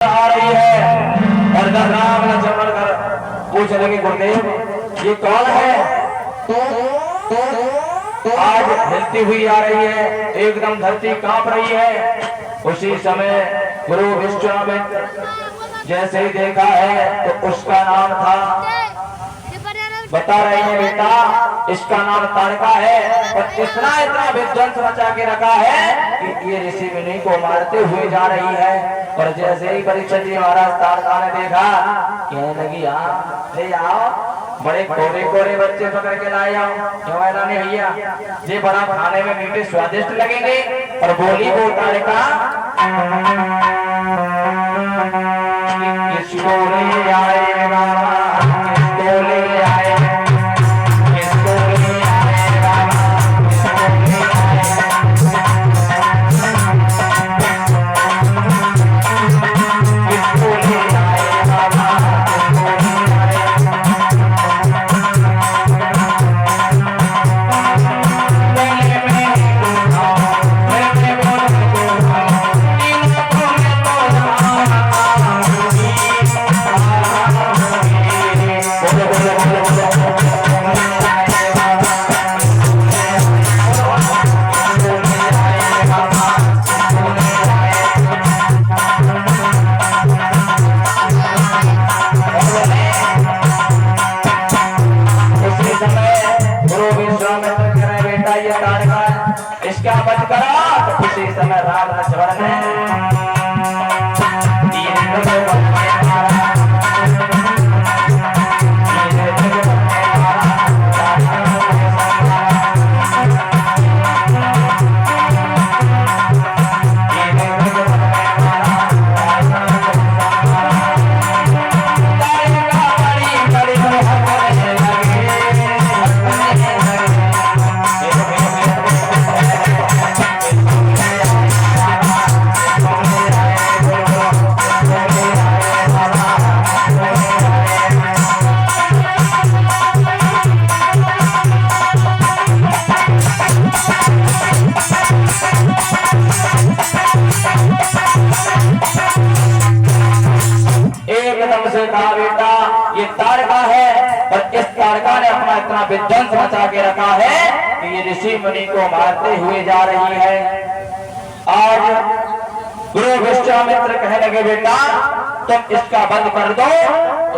आ रही है और राम ने जमन कर पूछ लगे गुरुदेव ये कौन है। आज हिलती हुई आ रही है, एकदम धरती कांप रही है। उसी समय गुरु विश्वामित्र जैसे ही देखा है तो उसका नाम था, बता रही है बेटा इसका नाम तारका है, और इतना विध्वंस मचा के रखा है कि ये ऋषि मुनि को मारते हुए जा रही है। और जैसे ही परीक्षित जी महाराज तारका ने देखा, कहने लगी हाँ ले आओ, बड़े कोरे कोरे बच्चे पकड़ के लाए आओ। क्यों ऐसा नहीं भैया, ये बड़ा खाने में मीठे स्वादिष्ट लगेंगे। और बोली वो तारका किसको ले आए बाबा, किसको ले आए, किसको ले आए बाबा, किसको ले आए, किसको ले आए बाबा, इसका वध करा। तो उसी समय राम लक्ष्मण ने से कहा बेटा ये तारका है, और इस तारका ने अपना इतना विध्वंस मचा के रखा है कि ये ऋषि मुनि को मारते हुए जा रही है। आज गुरु विश्वामित्र कहने लगे बेटा तुम इसका वध कर दो,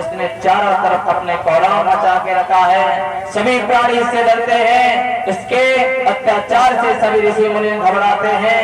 इसने चारों तरफ अपने कौरव मचा के रखा है। सभी प्राणी इससे डरते हैं, इसके अत्याचार से सभी ऋषि मुनि घबराते हैं।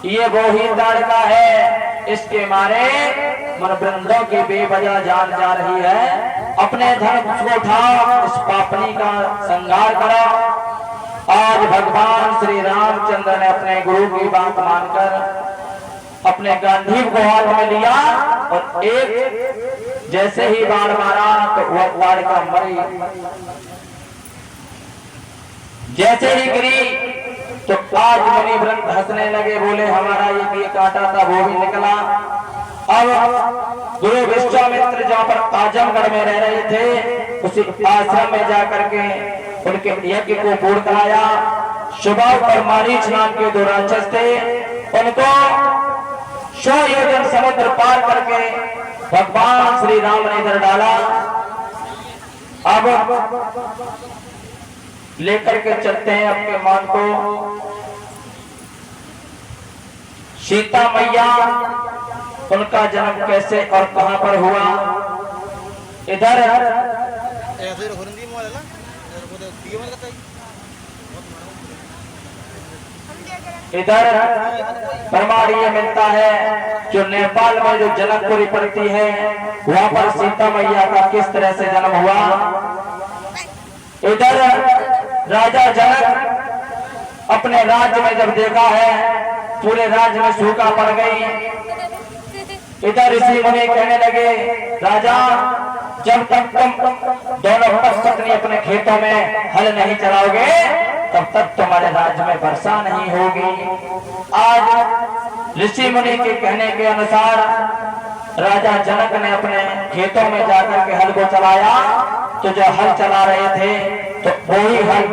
ये वो ही तारका है, इसके मारे मन वृंदों की बेवजह जान जा रही है। अपने धन को उठाओ, इस पापनी का संहार करो। आज भगवान श्री रामचंद्र ने अपने गुरु की बात मानकर अपने गांधीव को हाथ में लिया और एक जैसे ही बाण मारा तो वह वाड़िका मरी। जैसे ही गिरी तो आज मुनि वृंद हंसने लगे, बोले हमारा ये कांटा था वो भी निकला। अब गुरु विश्वामित्र जहाँ पर आजमगढ़ में रह रहे थे उसी आश्रम में जाकर के उनके यज्ञ को पूर्ण कराया। सुबह पर मारीच नाम के दो राक्षस थे, उनको 100 योजन समुद्र पार करके भगवान श्री राम ने इधर डाला। अब लेकर के चलते हैं अपने मान को। सीता मैया, उनका जन्म कैसे और कहां पर हुआ? इधर प्रमाण ये मिलता है जो नेपाल में जो जनकपुरी पड़ती है वहां पर सीता मैया का किस तरह से जन्म हुआ। इधर राजा जनक अपने राज्य में जब देखा है पूरे राज्य में सूखा पड़ गई। इधर ऋषि मुनि कहने लगे राजा जब तक तुम दोनों पत्नी अपने खेतों में हल नहीं चलाओगे तब तक तुम्हारे राज्य में वर्षा नहीं होगी। आज ऋषि मुनि के कहने के अनुसार राजा जनक ने अपने खेतों में जाकर के हल को चलाया। तो जो हल चला रहे थे तो वही हल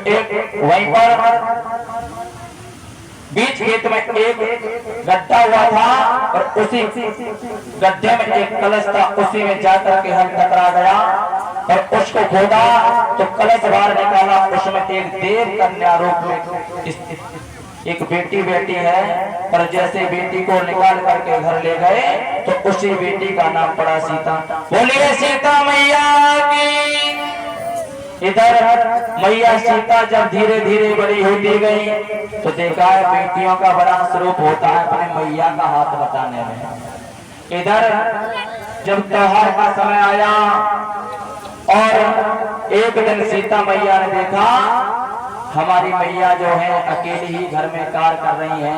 एक वहीं पर बीच खेत में एक गड्ढा हुआ था और उसी गड्ढे में एक कलश था, उसी में जाकर के हल टकरा गया और उसको खोदा तो कलश बाहर निकाला। उसमें एक देव कन्या रूप में एक बेटी है, पर जैसे बेटी को निकाल करके घर ले गए तो उसी बेटी का नाम पड़ा सीता। बोलिए सीता मैया की। इधर मैया सीता जब धीरे धीरे बड़ी होती गई तो देखा है बेटियों का बड़ा स्वरूप होता है अपने मैया का हाथ बताने में। इधर जब त्योहार का समय आया और एक दिन सीता मैया ने देखा हमारी मैया जो है अकेली ही घर में कार्य कर रही है,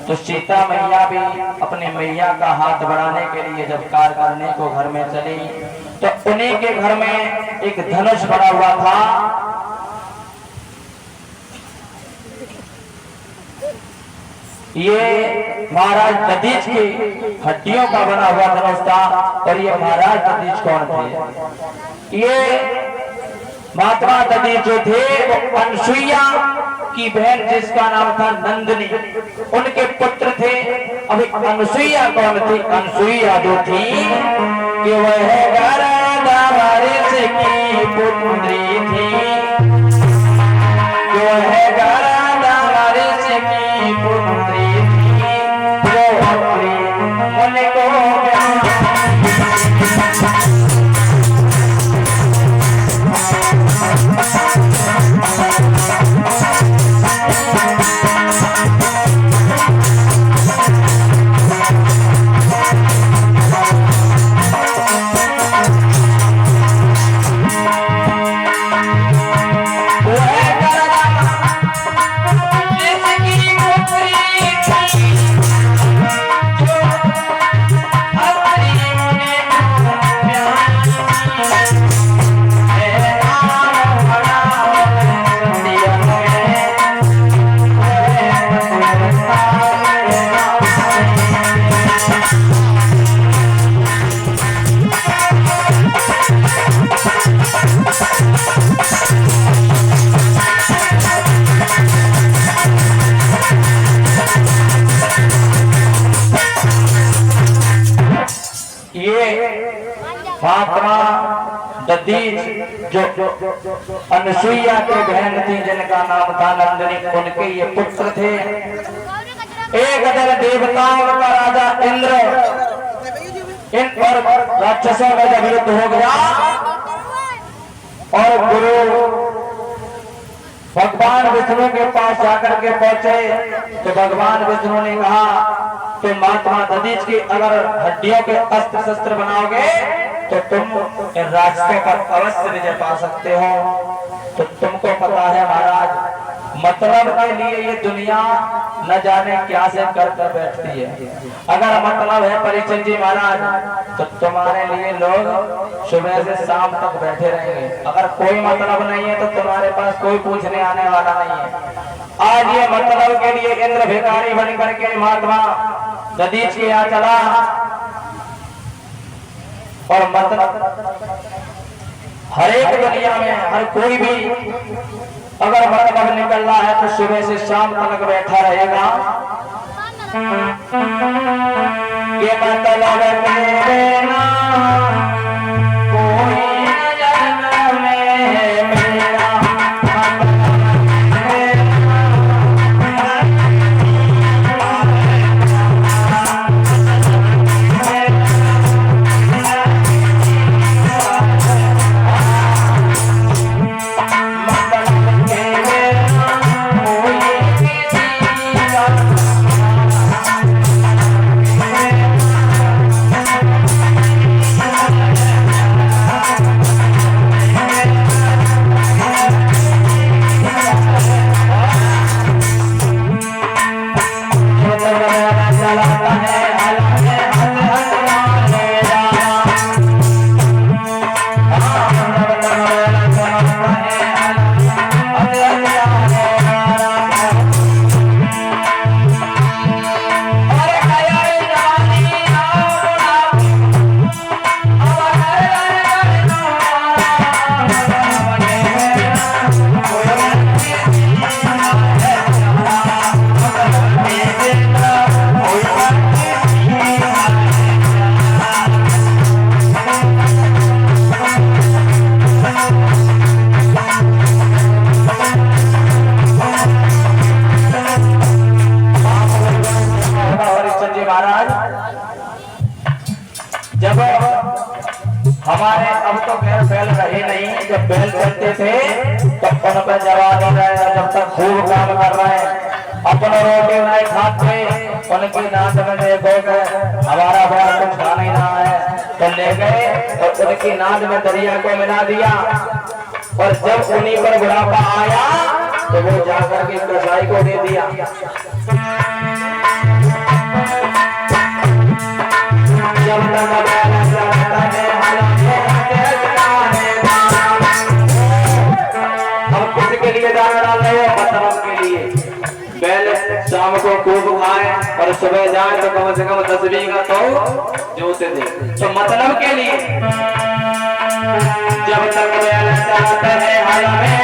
तो सीता मैया भी अपने मैया का हाथ बढ़ाने के लिए जब कार्य करने को घर में चली तो उन्हीं के घर में एक धनुष बना हुआ था। ये महाराज दधीच की हड्डियों का बना हुआ धनुष था। और ये महाराज दधीच कौन थे? ये महात्मा दधीच जो थे वो अनसुईया की बहन जिसका नाम था नंदिनी, उनके पुत्र थे। अभी अनसुईया कौन थी? अनसुईया जो थी कि वह गरदावरिष की पुत्री थी, जो है गरदावरिष की पुत्री थी, जो अपने मन को महात्मा दधीच जो अनसुईया के बहन थी जिनका नाम था नंदिनी, उनके ये पुत्र थे। एक अदर देवताओं का राजा इंद्र इन पर राक्षसों में जब युद्ध हो गया और गुरु भगवान विष्णु के पास जाकर के पहुंचे तो भगवान विष्णु ने कहा तो महात्मा दधीच की अगर हड्डियों के अस्त्र शस्त्र बनाओगे तो तुम इन रास्तों पर अवश्य विजय पा सकते हो। तो तुमको पता है महाराज, मतलब के लिए ये दुनिया न जाने क्या से कर बैठती है। अगर मतलब है परिचय जी महाराज, तो तुम्हारे लिए लोग सुबह से शाम तक बैठे रहेंगे। अगर कोई मतलब नहीं है तो तुम्हारे पास कोई पूछने आने वाला नहीं है। आज ये मतलब के लिए इंद्र भिखारी बन करके महात्मा दधीच के यहाँ चला, और मतलब हर एक दुनिया में हर कोई भी अगर मतलब निकल रहा है तो सुबह से शाम तक बैठा रहेगा। ये मतलब मेरे ना कोई जन्म में मेरा हमारे अब तो खैर बैल रहे नहीं, जब बैल चलते थे तो उन पर जवाब नहीं रहेगा। जब तक खूब काम कर रहे हैं, अपन रोटी नहीं खाते, उनकी नाच में देखो हमारा बार कुछ खा नहीं रहा है, तो ले गए और उनकी नाच में दरिया को मिला दिया। और जब उन्हीं पर बुढ़ापा आया तो वो जाकर के कसाई को दे दिया। जब हम किसके लिए दाना डाल रहे हो? मतलब के लिए। बैल शाम को खूब खाए और सुबह जाए तो कम से कम 10 बीघा तो जो से दे, तो मतलब के लिए। जब तक बैल चलते हैं हल में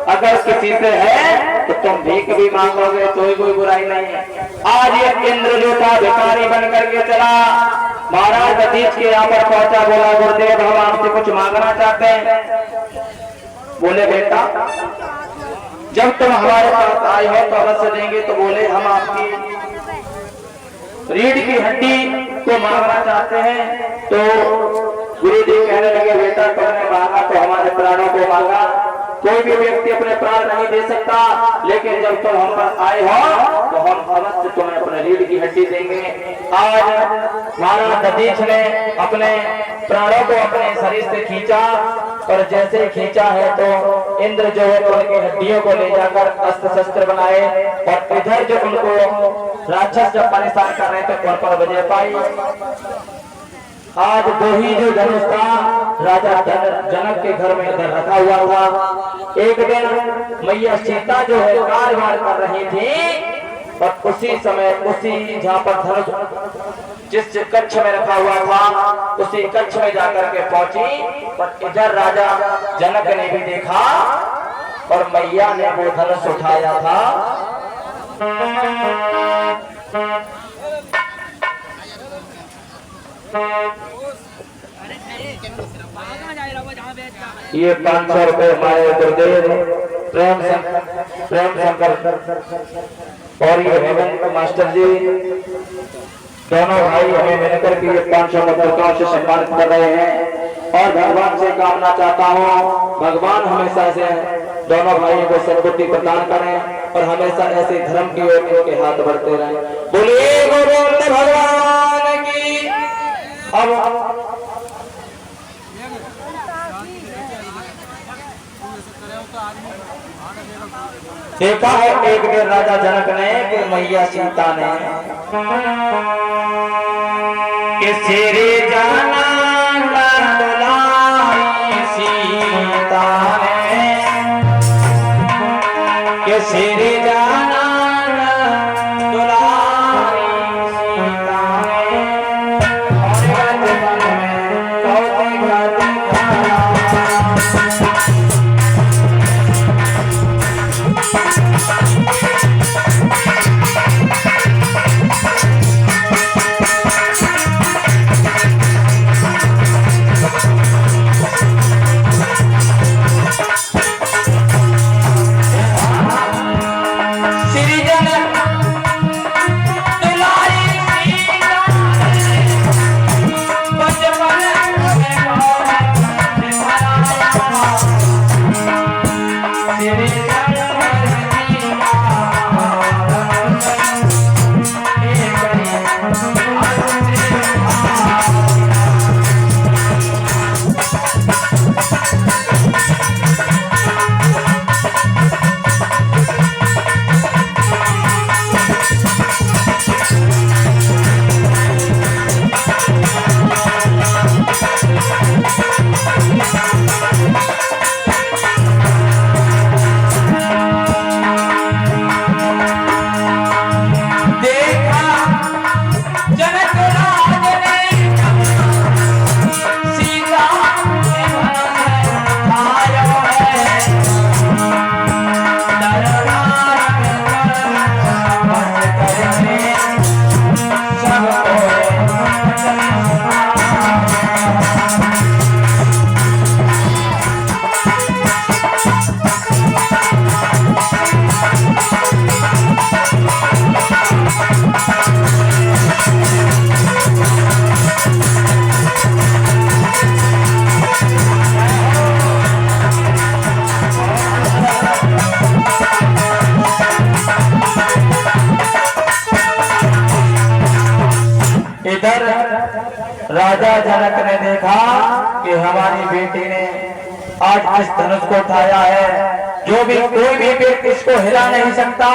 अगर किसी से है तो तुम भीख भी मांगोगे तो कोई बुराई नहीं है। आज ये इंद्रजोता भिखारी बन करके चला, महाराज दधीच के यहाँ पर पहुंचा, बोला गुरुदेव हम आपसे कुछ मांगना चाहते हैं। बोले बेटा जब तुम हमारे पास आए हो तो अवश्य देंगे। तो बोले हम आपकी रीढ़ की हड्डी को मांगना चाहते हैं। तो गुरुदेव कहने लगे बेटा तुमने मांगा तो हमारे प्राणों को मांगा। कोई भी व्यक्ति अपने प्राण नहीं दे सकता, लेकिन जब तुम हम पर आए हो तो हम अवश्य तुम्हें अपने रीढ़ की हड्डी देंगे। आज महाराज दधीच ने अपने प्राणों को अपने शरीर से खींचा, और जैसे ही खींचा है तो इंद्र जो है उनकी हड्डियों को ले जाकर अस्त्र शस्त्र बनाए, और इधर जो उनको राक्षस जब परेशान कर रहे थे उन पर विजय पाई। आज दो ही जो धनुष था राजा जनक के घर में इधर रखा हुआ था। एक दिन मैया सीता जो है कार्यवार कर रही थी, और उसी समय उसी जहाँ पर धनुष जिस कक्ष में रखा हुआ था उसी कक्ष में जाकर के पहुंची, पर इधर राजा जनक ने भी देखा और मैया ने वो धनुष उठाया था ये 500 रुपए हमारे गुरुदेव प्रेम शंकर और ये हेमंत मास्टर जी दोनों भाई हमें मिलकर के ये 500 मुद्रिकाओं से सम्मानित कर रहे हैं। और भगवान से कामना चाहता हूँ भगवान हमेशा से दोनों भाइयों को सद्बुद्धि प्रदान करें और हमेशा ऐसे धर्म की ओर इनके हाथ बढ़ते रहें। बोलिए गोविंद भगवान की। अब देखा है एक दिन राजा जनक ने कि मैया सीता ने कि सिरे जाना सीता ने कि सिरे जाना राजा जनक ने देखा कि हमारी बेटी ने आज इस धनुष को उठाया है, जो भी कोई भी व्यक्ति इसको हिला नहीं सकता,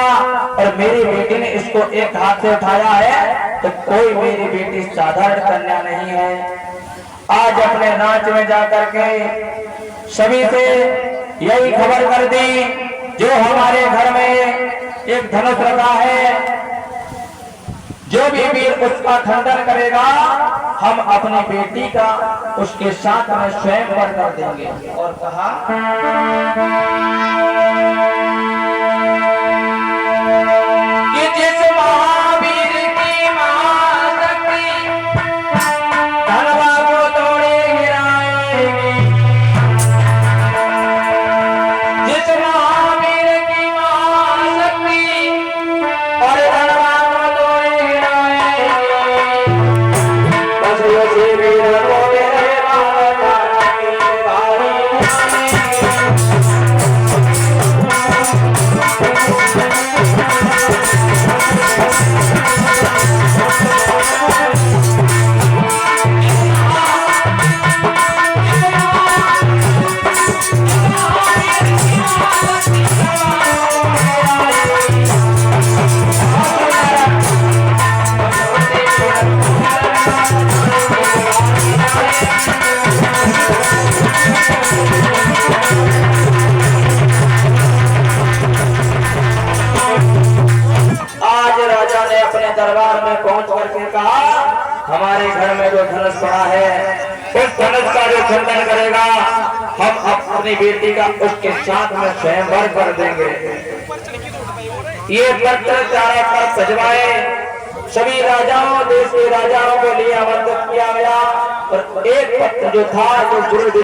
और मेरी बेटी ने इसको एक हाथ से उठाया है तो कोई मेरी बेटी साधारण कन्या नहीं है। आज अपने नाच में जाकर के सभी से यही खबर कर दी, जो हमारे घर में एक धनुष रखा है, जो भी वीर उसका खंडन करेगा हम अपनी बेटी का उसके साथ में स्वयं पर कर देंगे। और कहा कि जिस महावीर की महाशक्ति धनवा को तोड़े गिराएगी, जिस महावीर की महाशक्ति और धनवा दरबार में पहुंच करके कहा हमारे घर में जो धनुष पड़ा है उस धनुष का जो खंडन करेगा हम अपनी बेटी का उसके साथ में स्वयंवर कर देंगे। ये पत्र चारों तरफ सजवाए, सभी राजाओं, देश के राजाओं के लिए आमंत्रित किया गया। और एक पत्र जो था जो गुरु